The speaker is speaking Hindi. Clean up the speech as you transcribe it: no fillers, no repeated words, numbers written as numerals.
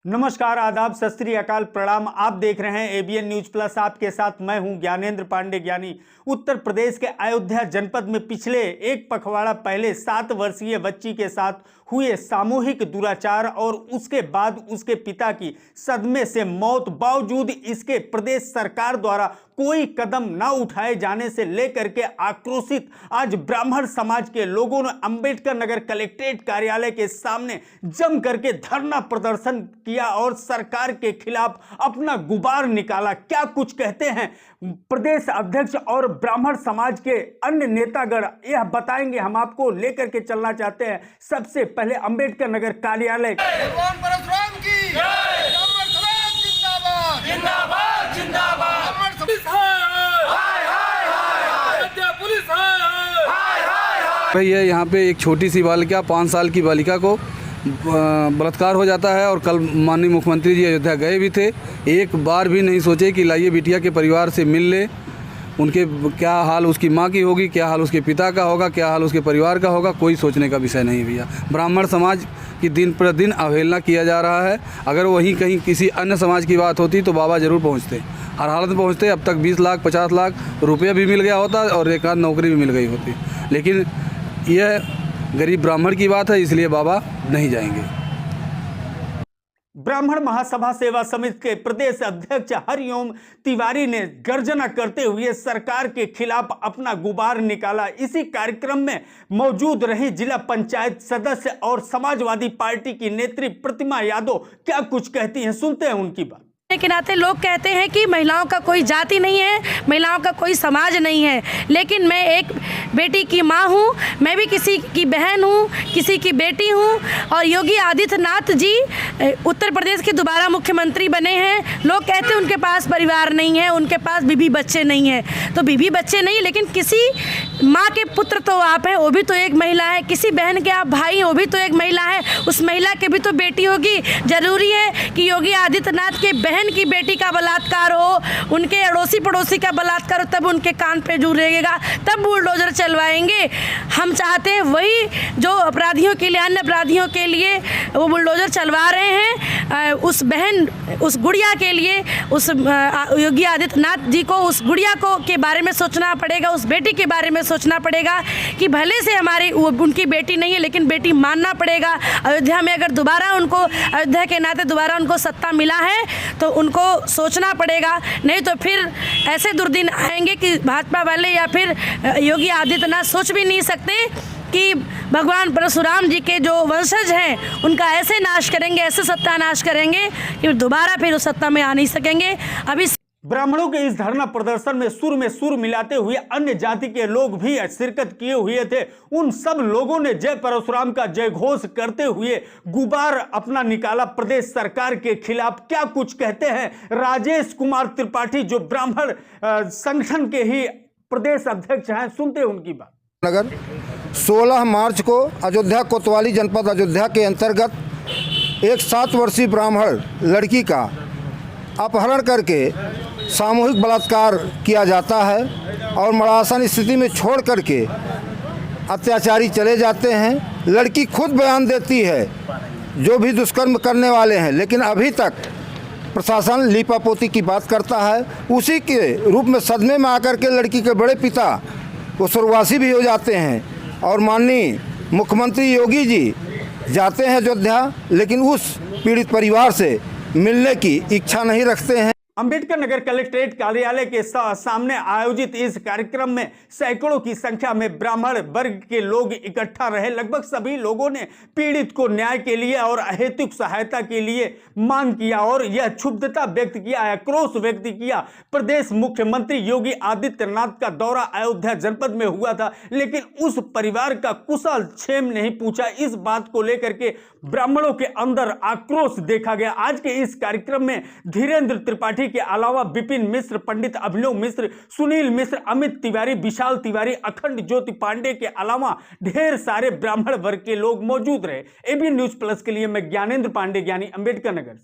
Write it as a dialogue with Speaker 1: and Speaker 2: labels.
Speaker 1: नमस्कार, आदाब, सत श्री अकाल, प्रणाम। आप देख रहे हैं एबीएन न्यूज प्लस। आपके साथ मैं हूं ज्ञानेंद्र पांडे ज्ञानी। उत्तर प्रदेश के अयोध्या जनपद में पिछले एक पखवाड़ा पहले 7 वर्षीय बच्ची के साथ हुए सामूहिक दुराचार और उसके बाद उसके पिता की सदमे से मौत, बावजूद इसके प्रदेश सरकार द्वारा कोई कदम न उठाए जाने से लेकर के आक्रोशित आज ब्राह्मण समाज के लोगों ने अंबेडकर नगर कलेक्ट्रेट कार्यालय के सामने जम करके धरना प्रदर्शन किया और सरकार के खिलाफ अपना गुबार निकाला। क्या कुछ कहते हैं प्रदेश अध्यक्ष और ब्राह्मण समाज के अन्य नेतागण, यह बताएंगे। हम आपको लेकर के चलना चाहते हैं सबसे पहले अंबेडकर नगर कार्यालय।
Speaker 2: भगवान परशुराम की जय, ब्राह्मण समाज जिंदाबाद जिंदाबाद जिंदाबाद, ब्राह्मण पुलिस हाय हाय हाय, पुलिस हाय हाय।
Speaker 3: भाई ये यहाँ पे एक छोटी सी बालिका, 5 साल की बालिका को बलात्कार हो जाता है और कल माननीय मुख्यमंत्री जी अयोध्या गए भी थे। एक बार भी नहीं सोचे कि लाइए बिटिया के परिवार से मिल ले, उनके क्या हाल उसकी माँ की होगी, क्या हाल उसके पिता का होगा, क्या हाल उसके परिवार का होगा, कोई सोचने का विषय नहीं भैया। ब्राह्मण समाज की दिन प्रतिदिन अवहेलना किया जा रहा है। अगर वहीं कहीं किसी अन्य समाज की बात होती तो बाबा ज़रूर पहुँचते, हर हालत में पहुँचते। अब तक 20 लाख 50 लाख रुपया भी मिल गया होता और एक आध नौकरी भी मिल गई होती, लेकिन यह गरीब ब्राह्मण की बात है, इसलिए बाबा नहीं जाएंगे।
Speaker 1: ब्राह्मण महासभा सेवा समिति के प्रदेश अध्यक्ष हरिओम तिवारी ने गर्जना करते हुए सरकार के खिलाफ अपना गुबार निकाला। इसी कार्यक्रम में मौजूद रही जिला पंचायत सदस्य और समाजवादी पार्टी की नेत्री प्रतिमा यादव क्या कुछ कहती हैं, सुनते हैं उनकी बात।
Speaker 4: के नाते लोग कहते हैं कि महिलाओं का कोई जाति नहीं है, महिलाओं का कोई समाज नहीं है, लेकिन मैं एक बेटी की माँ हूँ, मैं भी किसी की बहन हूँ, किसी की बेटी हूँ। और योगी आदित्यनाथ जी उत्तर प्रदेश के दोबारा मुख्यमंत्री बने हैं। लोग कहते हैं उनके पास परिवार नहीं है, उनके पास बीवी बच्चे नहीं है। तो बीवी बच्चे नहीं, लेकिन किसी माँ के पुत्र तो आप हैं, वो भी तो एक महिला है। किसी बहन के आप भाई हैं, वो भी तो एक महिला है। उस महिला की भी तो बेटी होगी। जरूरी है कि योगी आदित्यनाथ के बहन की बेटी का बलात्कार हो, उनके अड़ोसी पड़ोसी का बलात्कार हो, तब उनके कान पे जू रहेगा, तब बुलडोजर चलवाएंगे। हम चाहते हैं वही जो अपराधियों के लिए, अन्य अपराधियों के लिए वो बुलडोजर चलवा रहे हैं, उस बहन, उस गुड़िया के लिए, उस योगी आदित्यनाथ जी को उस गुड़िया को के बारे में सोचना पड़ेगा, उस बेटी के बारे में सोचना पड़ेगा कि भले से हमारी उनकी बेटी नहीं है, लेकिन बेटी मानना पड़ेगा। अयोध्या में अगर दोबारा उनको, अयोध्या के नाते दोबारा उनको सत्ता मिला है तो उनको सोचना पड़ेगा। नहीं तो फिर ऐसे दुर्दिन आएंगे कि भाजपा वाले या फिर योगी आदित्यनाथ सोच भी नहीं सकते कि भगवान परशुराम जी के जो वंशज हैं उनका ऐसे नाश करेंगे, ऐसे सत्यानाश करेंगे कि दोबारा फिर उस सत्ता में आ नहीं सकेंगे। अभी
Speaker 1: ब्राह्मणों के इस धरना प्रदर्शन में सुर मिलाते हुए अन्य जाति के लोग भी शिरकत किए हुए थे। उन सब लोगों ने जय परशुराम का जय घोष करते हुए गुबार अपना निकाला प्रदेश सरकार के खिलाफ। क्या कुछ कहते हैं राजेश कुमार त्रिपाठी, जो ब्राह्मण संगठन के ही प्रदेश अध्यक्ष हैं, सुनते हैं उनकी बात।
Speaker 5: नगर 16 मार्च को अयोध्या कोतवाली जनपद अयोध्या के अंतर्गत एक 7 वर्षीय ब्राह्मण लड़की का अपहरण करके सामूहिक बलात्कार किया जाता है और मरासन स्थिति में छोड़ करके अत्याचारी चले जाते हैं। लड़की खुद बयान देती है जो भी दुष्कर्म करने वाले हैं, लेकिन अभी तक प्रशासन लीपापोती की बात करता है। उसी के रूप में सदमे में आकर के लड़की के बड़े पिता वो स्वर्गवासी भी हो जाते हैं और माननीय मुख्यमंत्री योगी जी जाते हैं अयोध्या, लेकिन उस पीड़ित परिवार से मिलने की इच्छा नहीं रखते हैं।
Speaker 1: अंबेडकर नगर कलेक्ट्रेट कार्यालय के सामने आयोजित इस कार्यक्रम में सैकड़ों की संख्या में ब्राह्मण वर्ग के लोग इकट्ठा रहे। लगभग सभी लोगों ने पीड़ित को न्याय के लिए और अहेतुक सहायता के लिए मांग किया और यह क्षुब्धता व्यक्त किया, आक्रोश व्यक्त किया। प्रदेश मुख्यमंत्री योगी आदित्यनाथ का दौरा अयोध्या जनपद में हुआ था, लेकिन उस परिवार का कुशल क्षेम नहीं पूछा। इस बात को लेकर के ब्राह्मणों के अंदर आक्रोश देखा गया। आज के इस कार्यक्रम में धीरेन्द्र त्रिपाठी के अलावा विपिन मिश्र, पंडित अभिनव मिश्र, सुनील मिश्र, अमित तिवारी, विशाल तिवारी, अखंड ज्योति पांडे के अलावा ढेर सारे ब्राह्मण वर्ग के लोग मौजूद रहे। एबीएन न्यूज प्लस के लिए मैं ज्ञानेंद्र पांडे ज्ञानी, अंबेडकर नगर।